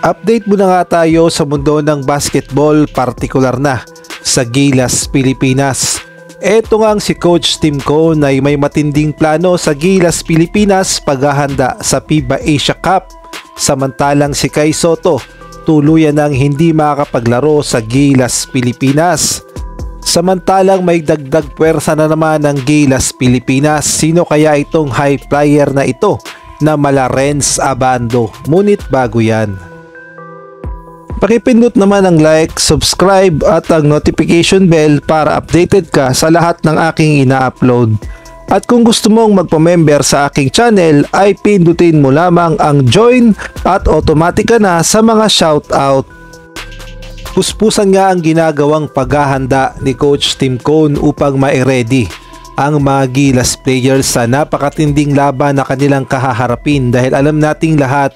Update muna nga tayo sa mundo ng basketball, partikular na sa Gilas, Pilipinas. Eto nga si Coach Tim Cone ay may matinding plano sa Gilas, Pilipinas paghahanda sa FIBA Asia Cup. Samantalang si Kai Sotto tuluyan ng hindi makakapaglaro sa Gilas, Pilipinas. Samantalang may dagdag puwersa na naman ng Gilas, Pilipinas. Sino kaya itong high flyer na ito na mala Renz Abando? Ngunit bago yan, pakipindot naman ang like, subscribe at ang notification bell para updated ka sa lahat ng aking ina-upload. At kung gusto mong magpa-member sa aking channel ay pindutin mo lamang ang join at automatic ka na sa mga shoutout. Puspusan nga ang ginagawang paghahanda ni Coach Tim Cone upang ma-ready ang mga Gilas players sa napakatinding laban na kanilang kahaharapin, dahil alam nating lahat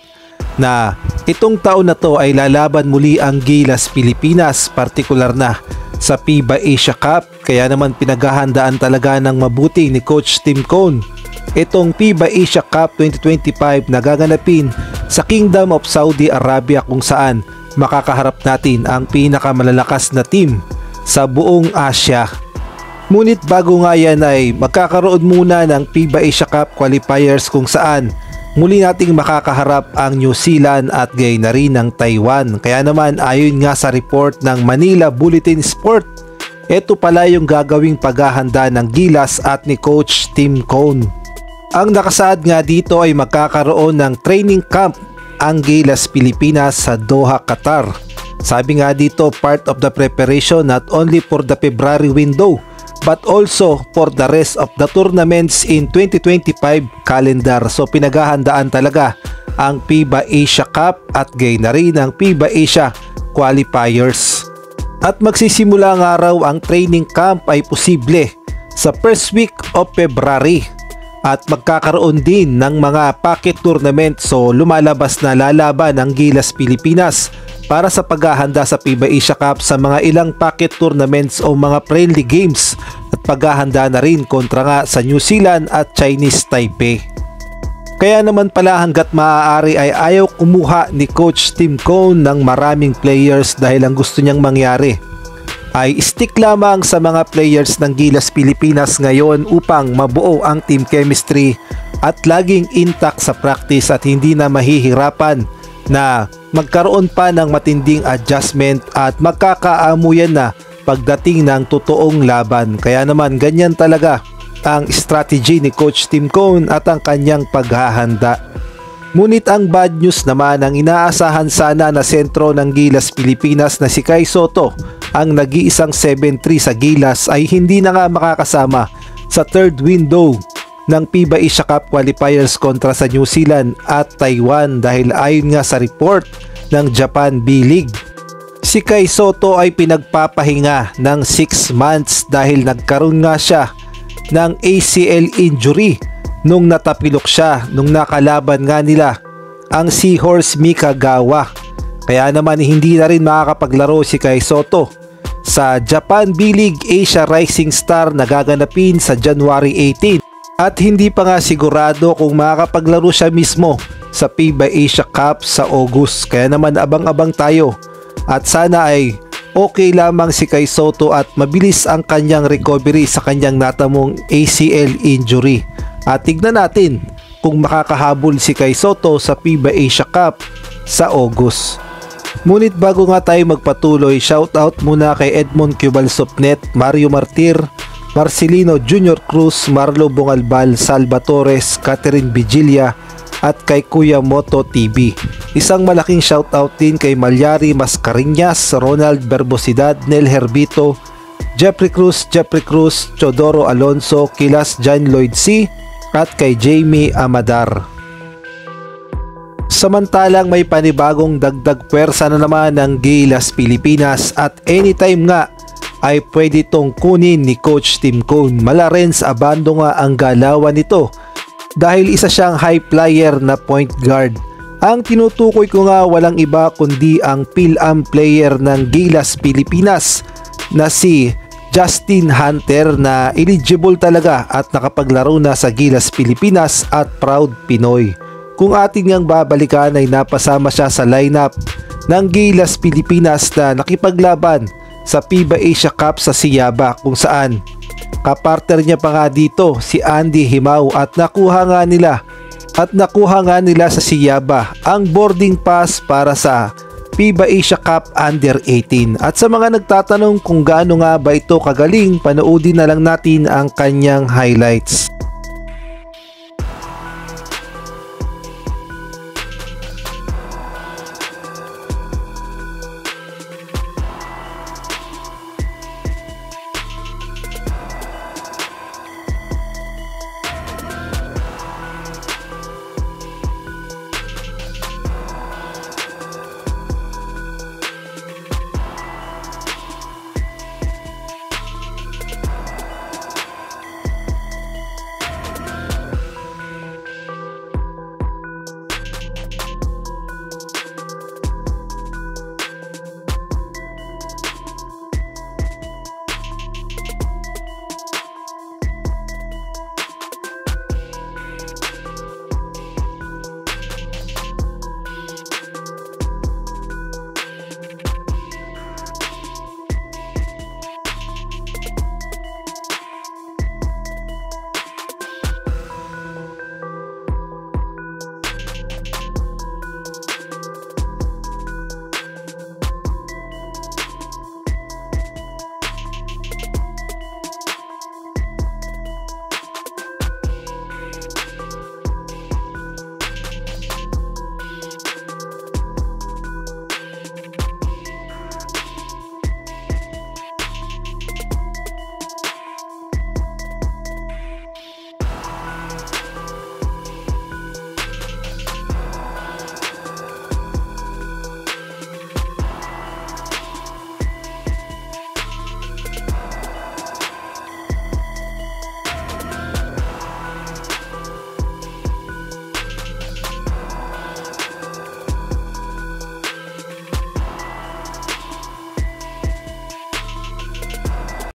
na itong taon na to ay lalaban muli ang Gilas Pilipinas, partikular na sa FIBA Asia Cup. Kaya naman pinaghahandaan talaga ng mabuti ni Coach Tim Cone itong FIBA Asia Cup 2025 na gaganapin sa Kingdom of Saudi Arabia, kung saan makakaharap natin ang pinakamalalakas na team sa buong Asia. Ngunit bago nga yan ay magkakaroon muna ng FIBA Asia Cup qualifiers, kung saan muli nating makakaharap ang New Zealand at gayon na rin ng Taiwan. Kaya naman ayon nga sa report ng Manila Bulletin Sport, ito pala yung gagawing paghahanda ng Gilas at ni Coach Tim Cone. Ang nakasaad nga dito ay magkakaroon ng training camp ang Gilas Pilipinas sa Doha, Qatar. Sabi nga dito, part of the preparation not only for the February window but also for the rest of the tournaments in 2025 calendar. So pinaghahandaan talaga ang FIBA Asia Cup at gayon na rin ang FIBA Asia qualifiers. At magsisimula nga raw ang training camp ay posible sa first week of February. At magkakaroon din ng mga packet tournament, so lumalabas na lalaban ang Gilas Pilipinas para sa paghahanda sa FIBA Asia Cup sa mga ilang packet tournaments o mga friendly games, at paghahanda na rin kontra nga sa New Zealand at Chinese Taipei. Kaya naman pala hanggat maaari ay ayaw kumuha ni Coach Tim Cone ng maraming players, dahil ang gusto niyang mangyari ay stick lamang sa mga players ng Gilas Pilipinas ngayon upang mabuo ang team chemistry at laging intact sa practice, at hindi na mahihirapan na magkaroon pa ng matinding adjustment at magkakaamuyan na pagdating ng totoong laban. Kaya naman ganyan talaga ang strategy ni Coach Tim Cone at ang kanyang paghahanda. Ngunit ang bad news naman, ang inaasahan sana na sentro ng Gilas Pilipinas na si Kai Sotto, ang nag-iisang 7-3 sa Gilas, ay hindi na nga makakasama sa third window ng FIBA Asia Cup qualifiers kontra sa New Zealand at Taiwan, dahil ayon nga sa report ng Japan B-League, si Kai Sotto ay pinagpapahinga ng 6 months dahil nagkaroon nga siya ng ACL injury nung natapilok siya nung nakalaban nga nila ang Seahorse Mikagawa. Kaya naman hindi na rin makakapaglaro si Kai Sotto sa Japan B-League Asia Rising Star na gaganapin sa January 18, at hindi pa nga sigurado kung makakapaglaro siya mismo sa FIBA Asia Cup sa August. Kaya naman abang-abang tayo at sana ay okay lamang si Kai Sotto at mabilis ang kanyang recovery sa kanyang natamong ACL injury. At tignan natin kung makakahabol si Kai Sotto sa FIBA Asia Cup sa August. Ngunit bago nga tayo magpatuloy, shoutout muna kay Edmond Cubalsopnet, Mario Martir, Marcelino Junior Cruz, Marlo Bongalbal, Salvatores, Catherine Vigilia at kay Kuya Moto TV. Isang malaking shoutout din kay Malyari Mascariñas, Ronald Berbosidad, Nel Herbito, Jeffrey Cruz, Chodoro Alonso, Kilas John Lloyd C at kay Jamie Amadar. Samantalang may panibagong dagdag puwersa na naman ng Gilas Pilipinas, at anytime nga ay pwede tong kunin ni Coach Tim Cone. Mala Renz Abando nga ang galawan nito dahil isa siyang high flyer na point guard. Ang tinutukoy ko nga walang iba kundi ang PhilAm player ng Gilas Pilipinas na si Justin Hunter, na eligible talaga at nakapaglaro na sa Gilas Pilipinas at proud Pinoy. kung ating ngang babalikan ay napasama siya sa lineup ng Gilas Pilipinas na nakipaglaban sa FIBA Asia Cup sa Siyaba, kung saan kapartner niya pa nga dito si Andy Himaw at nakuha nga nila sa Siyaba ang boarding pass para sa FIBA Asia Cup Under 18. At sa mga nagtatanong kung gaano nga ba ito kagaling, panoodin na lang natin ang kanyang highlights.